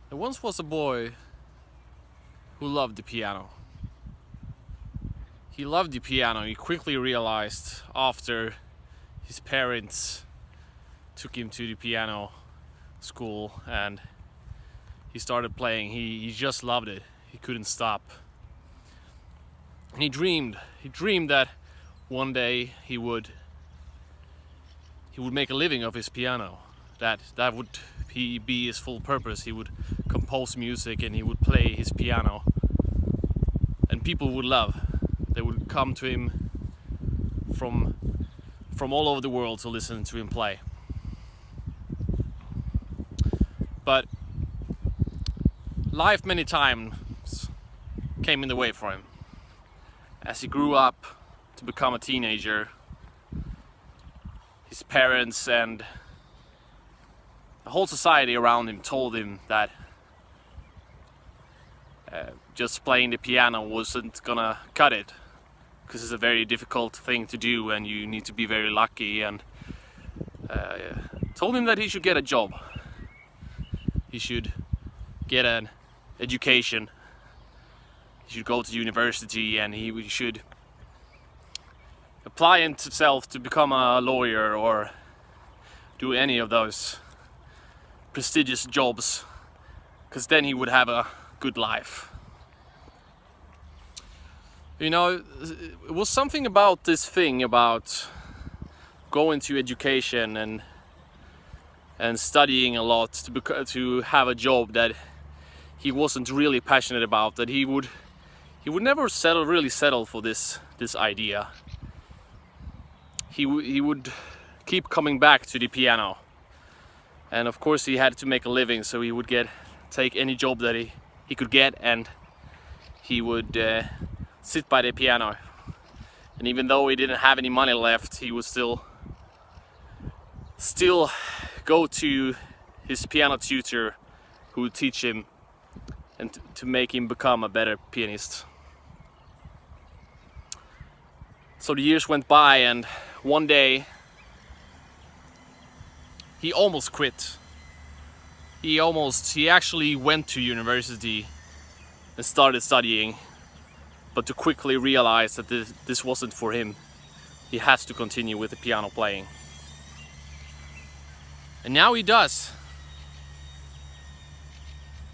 There once was a boy who loved the piano. He loved the piano. He quickly realized after his parents took him to the piano school and he started playing. He just loved it. He couldn't stop. And he dreamed that one day he would make a living of his piano. That would be his full purpose. He would compose music and he would play his piano. And people would love. They would come to him from all over the world to listen to him play. But life many times came in the way for him. As he grew up to become a teenager, his parents and the whole society around him told him that just playing the piano wasn't gonna cut it, because it's a very difficult thing to do and you need to be very lucky, and told him that he should get a job. He should get an education. He should go to university and he should apply himself to become a lawyer or do any of those prestigious jobs, because then he would have a good life. You know, it was something about this thing about going to education and studying a lot to have a job that he wasn't really passionate about, that he would never really settle for this idea. He would keep coming back to the piano, and of course he had to make a living, so he would take any job that he could get, and he would sit by the piano. And even though he didn't have any money left, he would still go to his piano tutor, who would teach him and to make him become a better pianist. So the years went by, and one day he almost quit. He actually went to university and started studying, but to quickly realize that this wasn't for him. He has to continue with the piano playing. And now he does.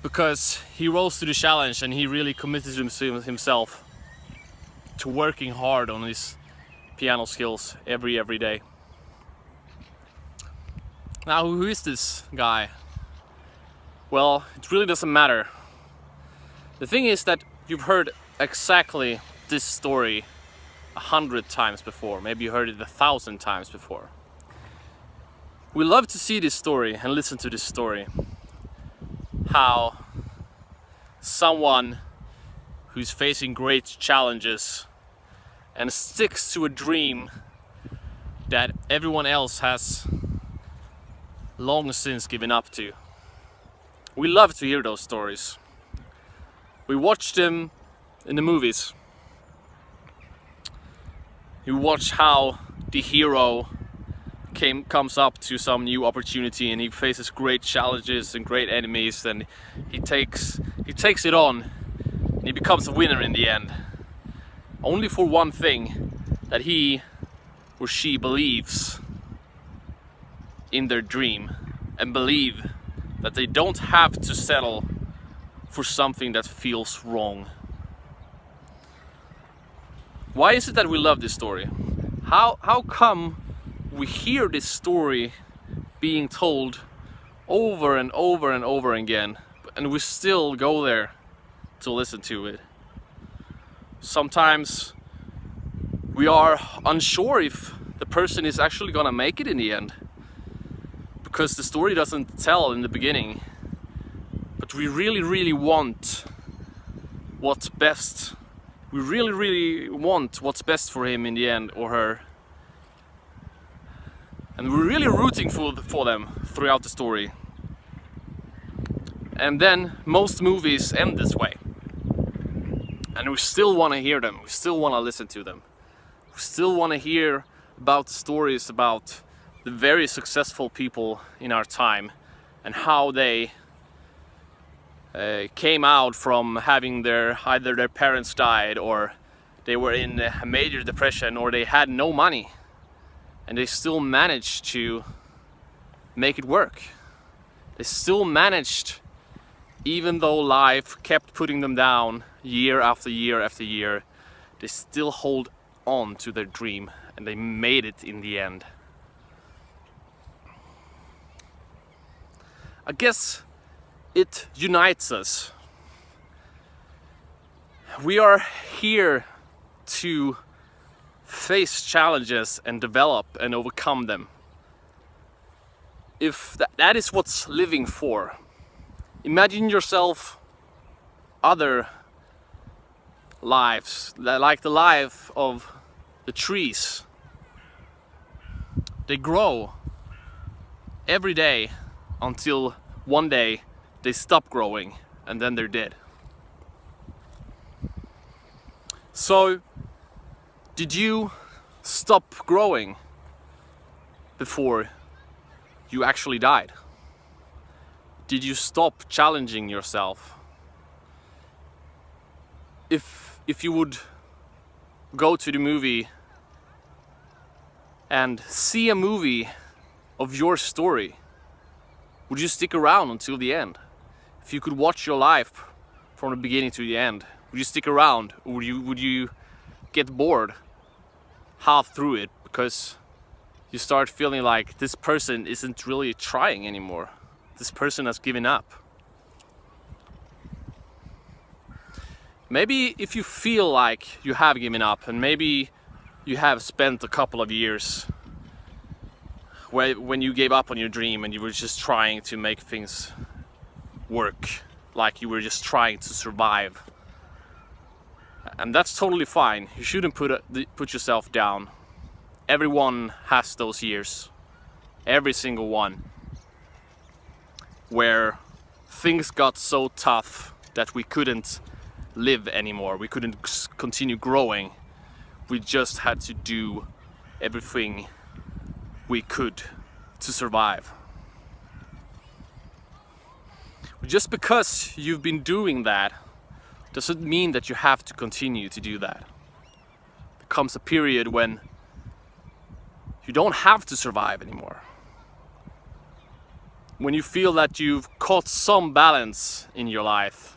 Because he rose to the challenge and he really committed himself to working hard on his piano skills every day. Now, who is this guy? Well, it really doesn't matter. The thing is that you've heard exactly this story 100 times before. Maybe you heard it 1,000 times before. We love to see this story and listen to this story. How someone who's facing great challenges and sticks to a dream that everyone else has long since given up to. We love to hear those stories. We watch them in the movies. You watch how the hero comes up to some new opportunity and he faces great challenges and great enemies, and he takes it on and he becomes a winner in the end. Only for one thing, that he or she believes in their dream and believe that they don't have to settle for something that feels wrong. Why is it that we love this story? How come we hear this story being told over and over and over again, and we still go there to listen to it? Sometimes we are unsure if the person is actually gonna make it in the end, because the story doesn't tell in the beginning. But we really want what's best. We really want what's best for him in the end, or her. And we're really rooting for them throughout the story. And then most movies end this way. And we still want to hear them. We still want to listen to them. We still want to hear about the stories about the very successful people in our time and how they came out from having either their parents died, or they were in a major depression, or they had no money, and they still managed to make it work. They still managed, even though life kept putting them down year after year after year, they still hold on to their dream, and they made it in the end. I guess it unites us. We are here to face challenges and develop and overcome them. If that is what's living for. Imagine yourself other lives, like the life of the trees. They grow every day until one day they stop growing, and then they're dead. So, did you stop growing before you actually died? Did you stop challenging yourself? If you would go to the movie and see a movie of your story, would you stick around until the end? If you could watch your life from the beginning to the end, would you stick around, or would you get bored half through it because you start feeling like this person isn't really trying anymore? This person has given up. Maybe if you feel like you have given up, and maybe you have spent a couple of years when you gave up on your dream and you were just trying to make things work, like you were just trying to survive. And that's totally fine. You shouldn't put yourself down. Everyone has those years. Every single one. Where things got so tough that we couldn't live anymore. We couldn't continue growing. We just had to do everything we could to survive. Just because you've been doing that doesn't mean that you have to continue to do that. There comes a period when you don't have to survive anymore. When you feel that you've caught some balance in your life,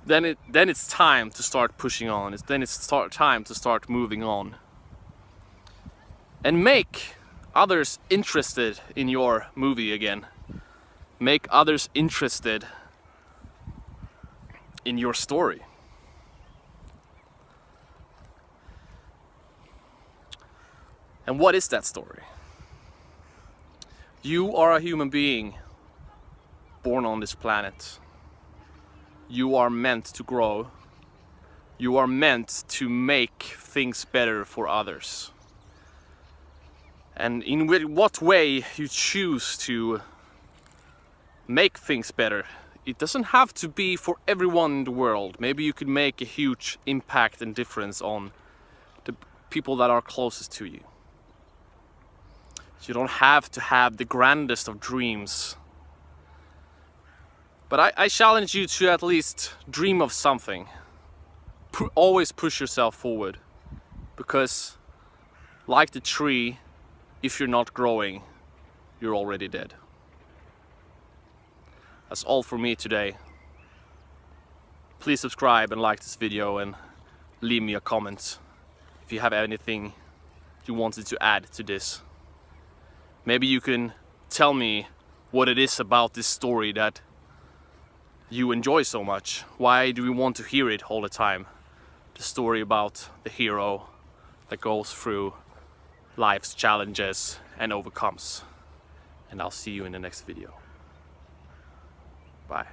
then it's time to start pushing on. Then it's time to start moving on. And make others interested in your movie again. Make others interested in your story. And what is that story? You are a human being born on this planet. You are meant to grow. You are meant to make things better for others. And in what way you choose to make things better, it doesn't have to be for everyone in the world. Maybe you could make a huge impact and difference on the people that are closest to you. You don't have to have the grandest of dreams. But I challenge you to at least dream of something. Always push yourself forward. Because, like the tree, if you're not growing, you're already dead. That's all for me today. Please subscribe and like this video, and leave me a comment if you have anything you wanted to add to this. Maybe you can tell me what it is about this story that you enjoy so much. Why do we want to hear it all the time? The story about the hero that goes through life's challenges and overcomes. And I'll see you in the next video. Bye.